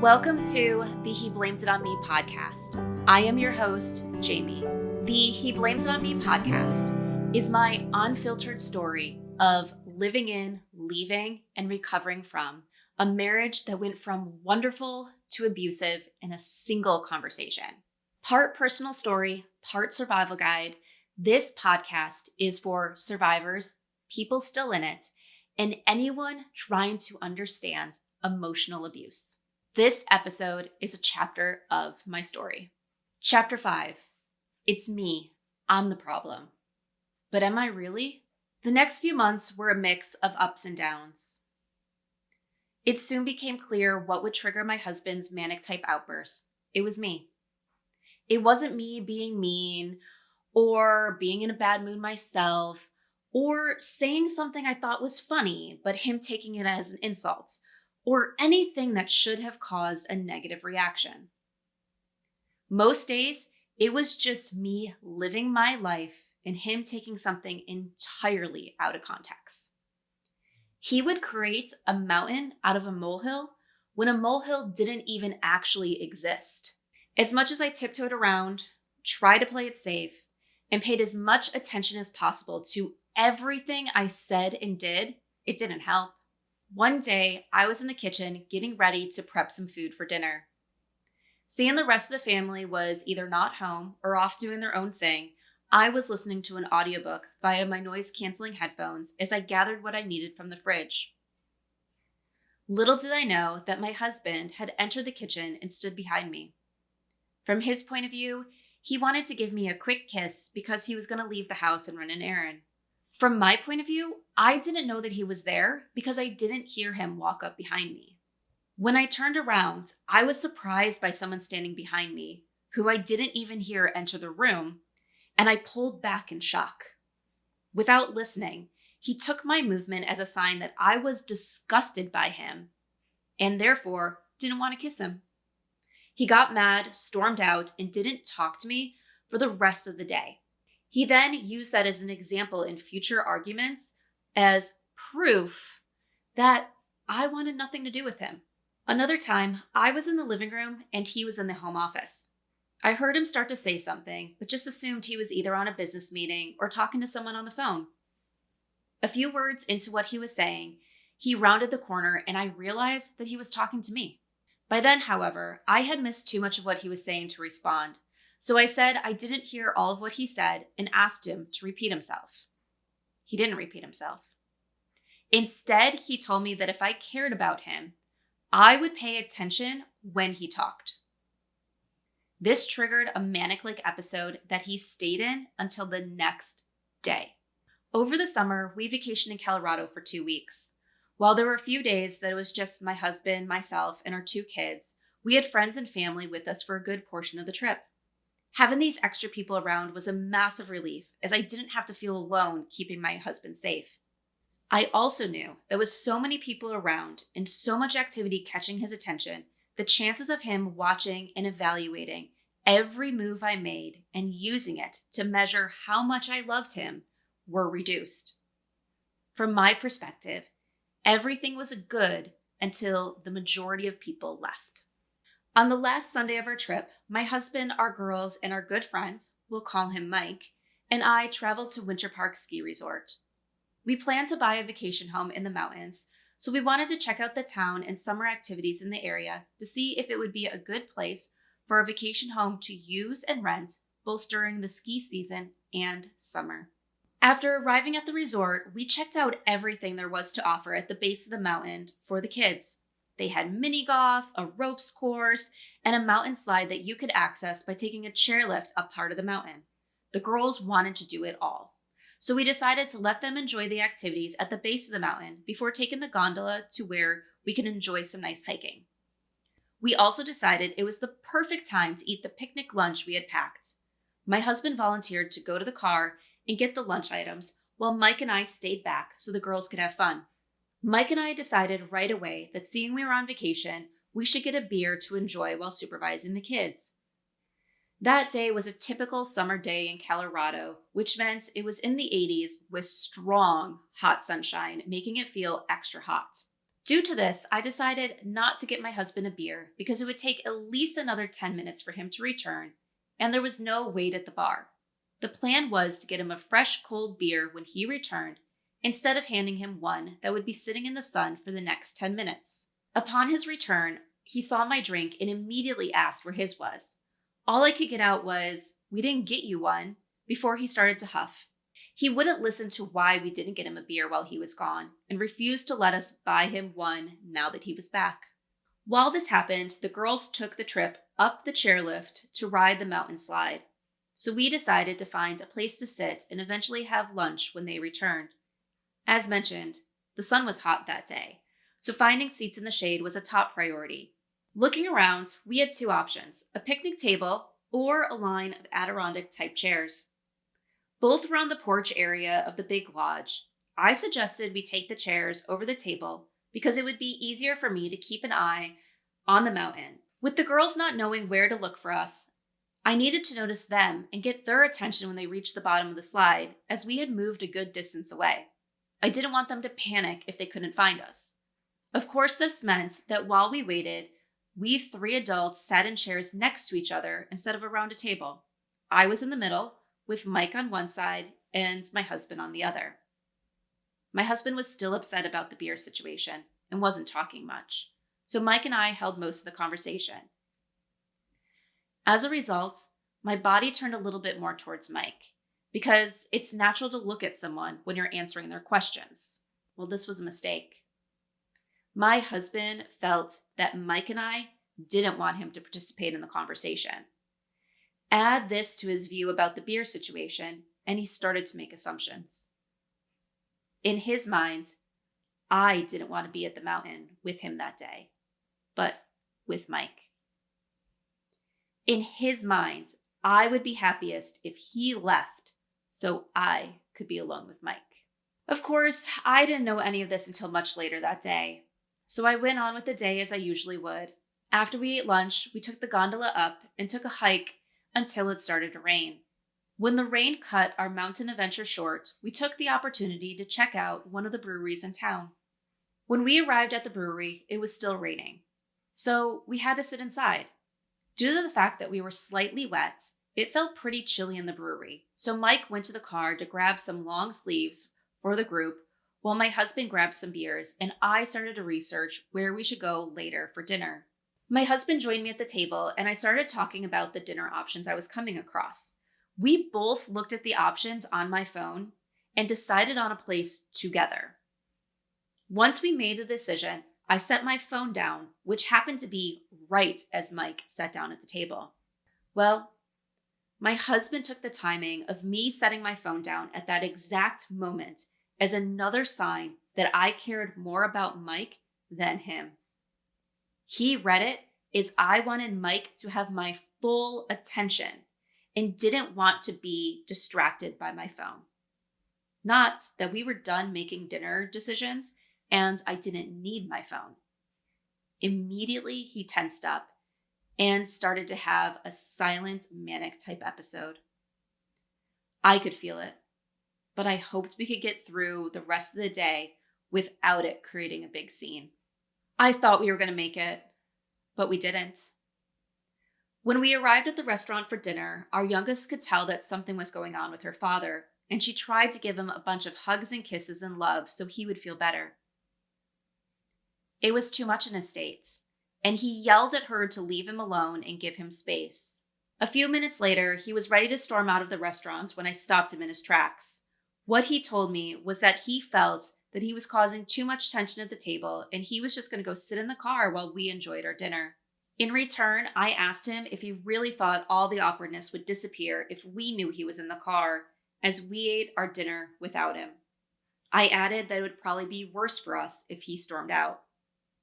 Welcome to the He Blames It On Me podcast. I am your host, Jamie. The He Blames It On Me podcast is my unfiltered story of living in, leaving, and recovering from a marriage that went from wonderful to abusive in a single conversation. Part personal story, part survival guide. This podcast is for survivors, people still in it, and anyone trying to understand emotional abuse. This episode is a chapter of my story. Chapter 5. It's me. I'm the problem. But am I really? The next few months were a mix of ups and downs. It soon became clear what would trigger my husband's manic type outbursts. It was me. It wasn't me being mean or being in a bad mood myself or saying something I thought was funny, but him taking it as an insult, or anything that should have caused a negative reaction. Most days, it was just me living my life and him taking something entirely out of context. He would create a mountain out of a molehill when a molehill didn't even actually exist. As much as I tiptoed around, tried to play it safe, and paid as much attention as possible to everything I said and did, it didn't help. One day, I was in the kitchen getting ready to prep some food for dinner. Seeing the rest of the family was either not home or off doing their own thing, I was listening to an audiobook via my noise-canceling headphones as I gathered what I needed from the fridge. Little did I know that my husband had entered the kitchen and stood behind me. From his point of view, he wanted to give me a quick kiss because he was going to leave the house and run an errand. From my point of view, I didn't know that he was there because I didn't hear him walk up behind me. When I turned around, I was surprised by someone standing behind me, who I didn't even hear enter the room, and I pulled back in shock. Without listening, he took my movement as a sign that I was disgusted by him, and therefore didn't want to kiss him. He got mad, stormed out, and didn't talk to me for the rest of the day. He then used that as an example in future arguments as proof that I wanted nothing to do with him. Another time, I was in the living room and he was in the home office. I heard him start to say something, but just assumed he was either on a business meeting or talking to someone on the phone. A few words into what he was saying, he rounded the corner and I realized that he was talking to me. By then, however, I had missed too much of what he was saying to respond. So I said I didn't hear all of what he said and asked him to repeat himself. He didn't repeat himself. Instead, he told me that if I cared about him, I would pay attention when he talked. This triggered a manic-like episode that he stayed in until the next day. Over the summer, we vacationed in Colorado for 2 weeks. While there were a few days that it was just my husband, myself, and our 2 kids, we had friends and family with us for a good portion of the trip. Having these extra people around was a massive relief, as I didn't have to feel alone keeping my husband safe. I also knew that with so many people around and so much activity catching his attention, the chances of him watching and evaluating every move I made and using it to measure how much I loved him were reduced. From my perspective, everything was good until the majority of people left. On the last Sunday of our trip, my husband, our girls, and our good friends, we'll call him Mike, and I traveled to Winter Park Ski Resort. We planned to buy a vacation home in the mountains, so we wanted to check out the town and summer activities in the area to see if it would be a good place for a vacation home to use and rent both during the ski season and summer. After arriving at the resort, we checked out everything there was to offer at the base of the mountain for the kids. They had mini golf, a ropes course, and a mountain slide that you could access by taking a chairlift up part of the mountain. The girls wanted to do it all. So we decided to let them enjoy the activities at the base of the mountain before taking the gondola to where we could enjoy some nice hiking. We also decided it was the perfect time to eat the picnic lunch we had packed. My husband volunteered to go to the car and get the lunch items, while Mike and I stayed back so the girls could have fun. Mike and I decided right away that seeing we were on vacation, we should get a beer to enjoy while supervising the kids. That day was a typical summer day in Colorado, which meant it was in the 80s with strong, hot sunshine, making it feel extra hot. Due to this, I decided not to get my husband a beer because it would take at least another 10 minutes for him to return, and there was no wait at the bar. The plan was to get him a fresh cold beer when he returned, instead of handing him one that would be sitting in the sun for the next 10 minutes. Upon his return, he saw my drink and immediately asked where his was. All I could get out was, "We didn't get you one," before he started to huff. He wouldn't listen to why we didn't get him a beer while he was gone, and refused to let us buy him one now that he was back. While this happened, the girls took the trip up the chairlift to ride the mountain slide. So we decided to find a place to sit and eventually have lunch when they returned. As mentioned, the sun was hot that day, so finding seats in the shade was a top priority. Looking around, we had two options: a picnic table or a line of Adirondack-type chairs. Both were on the porch area of the big lodge. I suggested we take the chairs over the table because it would be easier for me to keep an eye on the mountain. With the girls not knowing where to look for us, I needed to notice them and get their attention when they reached the bottom of the slide, as we had moved a good distance away. I didn't want them to panic if they couldn't find us. Of course, this meant that while we waited, we three adults sat in chairs next to each other instead of around a table. I was in the middle, with Mike on one side and my husband on the other. My husband was still upset about the beer situation and wasn't talking much, so Mike and I held most of the conversation. As a result, my body turned a little bit more towards Mike, because it's natural to look at someone when you're answering their questions. Well, this was a mistake. My husband felt that Mike and I didn't want him to participate in the conversation. Add this to his view about the beer situation, and he started to make assumptions. In his mind, I didn't want to be at the mountain with him that day, but with Mike. In his mind, I would be happiest if he left so I could be alone with Mike. Of course, I didn't know any of this until much later that day, so I went on with the day as I usually would. After we ate lunch, we took the gondola up and took a hike until it started to rain. When the rain cut our mountain adventure short, we took the opportunity to check out one of the breweries in town. When we arrived at the brewery, it was still raining, so we had to sit inside. Due to the fact that we were slightly wet, it felt pretty chilly in the brewery, so Mike went to the car to grab some long sleeves for the group, while my husband grabbed some beers, and I started to research where we should go later for dinner. My husband joined me at the table, and I started talking about the dinner options I was coming across. We both looked at the options on my phone and decided on a place together. Once we made the decision, I set my phone down, which happened to be right as Mike sat down at the table. Well, my husband took the timing of me setting my phone down at that exact moment as another sign that I cared more about Mike than him. He read it as I wanted Mike to have my full attention and didn't want to be distracted by my phone. Not that we were done making dinner decisions and I didn't need my phone. Immediately, he tensed up and started to have a silent, manic type episode. I could feel it, but I hoped we could get through the rest of the day without it creating a big scene. I thought we were going to make it, but we didn't. When we arrived at the restaurant for dinner, our youngest could tell that something was going on with her father, and she tried to give him a bunch of hugs and kisses and love so he would feel better. It was too much in his states, and he yelled at her to leave him alone and give him space. A few minutes later, he was ready to storm out of the restaurant when I stopped him in his tracks. What he told me was that he felt that he was causing too much tension at the table, and he was just going to go sit in the car while we enjoyed our dinner. In return, I asked him if he really thought all the awkwardness would disappear if we knew he was in the car, as we ate our dinner without him. I added that it would probably be worse for us if he stormed out.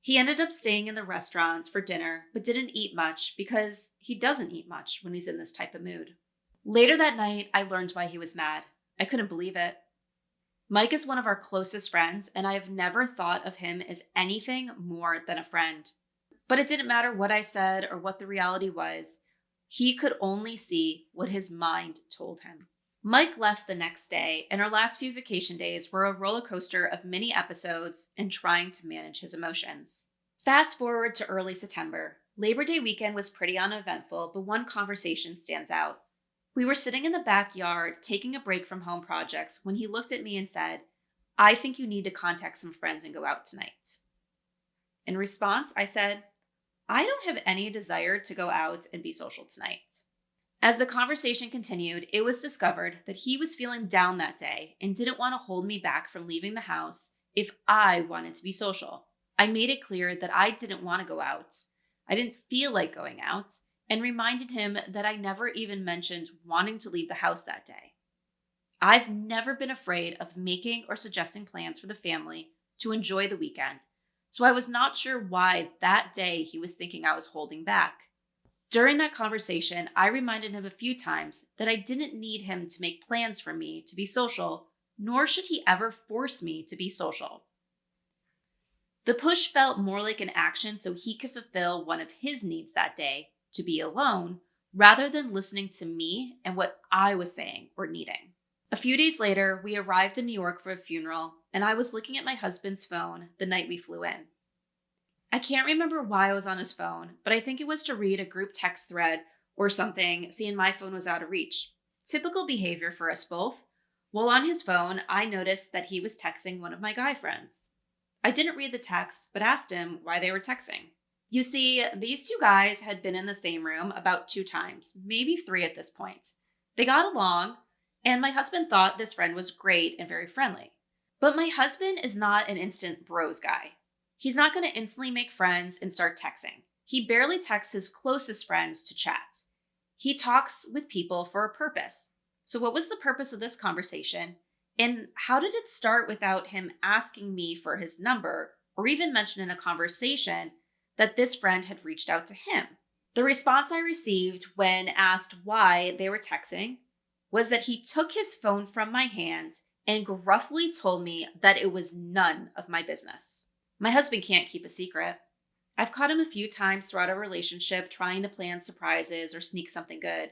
He ended up staying in the restaurant for dinner, but didn't eat much because he doesn't eat much when he's in this type of mood. Later that night, I learned why he was mad. I couldn't believe it. Mike is one of our closest friends, and I have never thought of him as anything more than a friend. But it didn't matter what I said or what the reality was. He could only see what his mind told him. Mike left the next day, and our last few vacation days were a roller coaster of mini episodes and trying to manage his emotions. Fast forward to early September. Labor Day weekend was pretty uneventful, but one conversation stands out. We were sitting in the backyard taking a break from home projects when he looked at me and said, "I think you need to contact some friends and go out tonight." In response, I said, "I don't have any desire to go out and be social tonight." As the conversation continued, it was discovered that he was feeling down that day and didn't want to hold me back from leaving the house if I wanted to be social. I made it clear that I didn't want to go out. I didn't feel like going out, and reminded him that I never even mentioned wanting to leave the house that day. I've never been afraid of making or suggesting plans for the family to enjoy the weekend, so I was not sure why that day he was thinking I was holding back. During that conversation, I reminded him a few times that I didn't need him to make plans for me to be social, nor should he ever force me to be social. The push felt more like an action so he could fulfill one of his needs that day, to be alone, rather than listening to me and what I was saying or needing. A few days later, we arrived in New York for a funeral, and I was looking at my husband's phone the night we flew in. I can't remember why I was on his phone, but I think it was to read a group text thread or something, seeing my phone was out of reach. Typical behavior for us both. While on his phone, I noticed that he was texting one of my guy friends. I didn't read the text, but asked him why they were texting. You see, these two guys had been in the same room about 2 times, maybe 3 at this point. They got along, and my husband thought this friend was great and very friendly. But my husband is not an instant bros guy. He's not going to instantly make friends and start texting. He barely texts his closest friends to chat. He talks with people for a purpose. So what was the purpose of this conversation? And how did it start without him asking me for his number or even mention in a conversation that this friend had reached out to him? The response I received when asked why they were texting was that he took his phone from my hand and gruffly told me that it was none of my business. My husband can't keep a secret. I've caught him a few times throughout our relationship trying to plan surprises or sneak something good.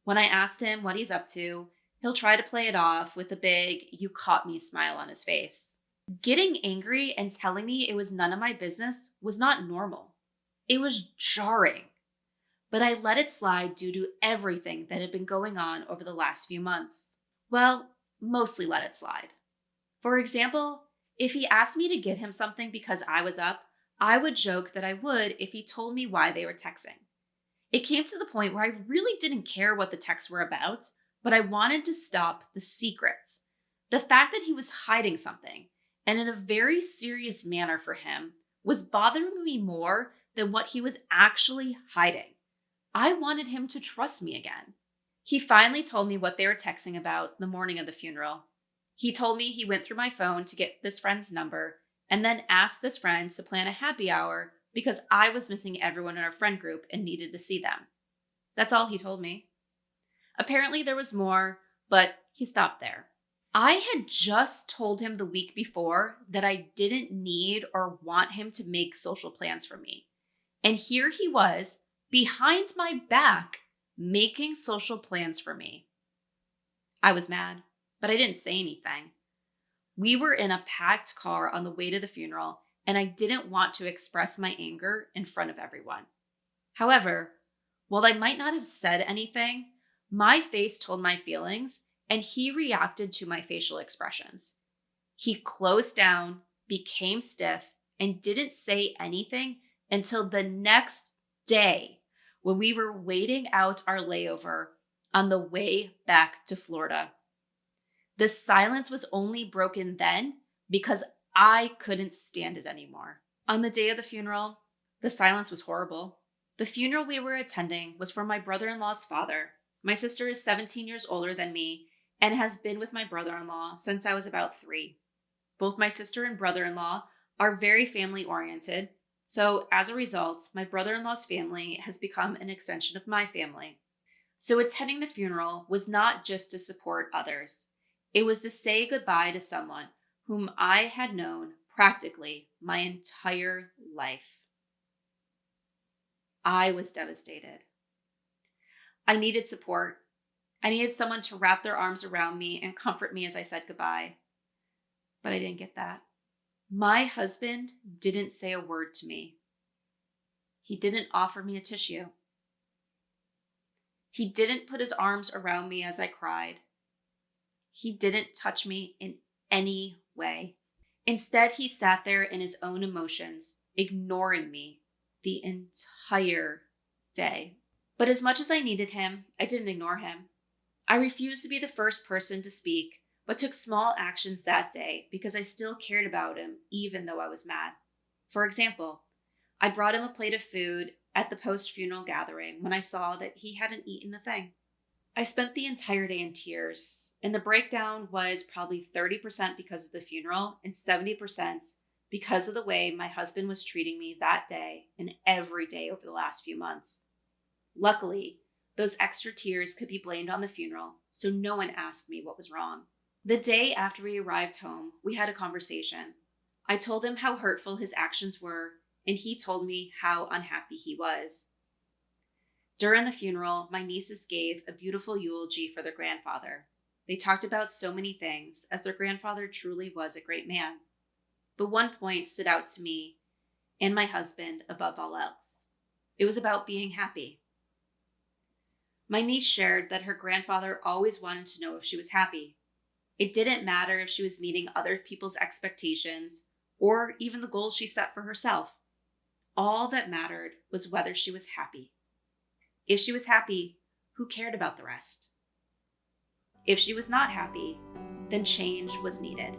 When I asked him what he's up to, he'll try to play it off with a big "you caught me" smile on his face. Getting angry and telling me it was none of my business was not normal. It was jarring. But I let it slide due to everything that had been going on over the last few months. Well, mostly let it slide. For example, if he asked me to get him something because I was up, I would joke that I would if he told me why they were texting. It came to the point where I really didn't care what the texts were about, but I wanted to stop the secrets. The fact that he was hiding something, and in a very serious manner for him, was bothering me more than what he was actually hiding. I wanted him to trust me again. He finally told me what they were texting about the morning of the funeral. He told me he went through my phone to get this friend's number and then asked this friend to plan a happy hour because I was missing everyone in our friend group and needed to see them. That's all he told me. Apparently there was more, but he stopped there. I had just told him the week before that I didn't need or want him to make social plans for me. And here he was, behind my back, making social plans for me. I was mad, but I didn't say anything. We were in a packed car on the way to the funeral, and I didn't want to express my anger in front of everyone. However, while I might not have said anything, my face told my feelings, and he reacted to my facial expressions. He closed down, became stiff, and didn't say anything until the next day when we were waiting out our layover on the way back to Florida. The silence was only broken then because I couldn't stand it anymore. On the day of the funeral, the silence was horrible. The funeral we were attending was for my brother-in-law's father. My sister is 17 years older than me and has been with my brother-in-law since I was about 3. Both my sister and brother-in-law are very family-oriented, so as a result, my brother-in-law's family has become an extension of my family. So attending the funeral was not just to support others. It was to say goodbye to someone whom I had known practically my entire life. I was devastated. I needed support. I needed someone to wrap their arms around me and comfort me as I said goodbye. But I didn't get that. My husband didn't say a word to me. He didn't offer me a tissue. He didn't put his arms around me as I cried. He didn't touch me in any way. Instead, he sat there in his own emotions, ignoring me the entire day. But as much as I needed him, I didn't ignore him. I refused to be the first person to speak, but took small actions that day because I still cared about him, even though I was mad. For example, I brought him a plate of food at the post-funeral gathering when I saw that he hadn't eaten a thing. I spent the entire day in tears, and the breakdown was probably 30% because of the funeral and 70% because of the way my husband was treating me that day and every day over the last few months. Luckily, those extra tears could be blamed on the funeral, so no one asked me what was wrong. The day after we arrived home, we had a conversation. I told him how hurtful his actions were, and he told me how unhappy he was. During the funeral, my nieces gave a beautiful eulogy for their grandfather. They talked about so many things, as their grandfather truly was a great man. But one point stood out to me and my husband above all else. It was about being happy. My niece shared that her grandfather always wanted to know if she was happy. It didn't matter if she was meeting other people's expectations or even the goals she set for herself. All that mattered was whether she was happy. If she was happy, who cared about the rest? If she was not happy, then change was needed.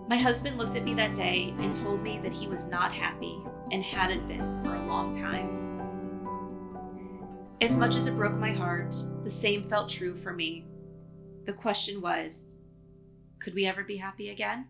My husband looked at me that day and told me that he was not happy and hadn't been for a long time. As much as it broke my heart, the same felt true for me. The question was, could we ever be happy again?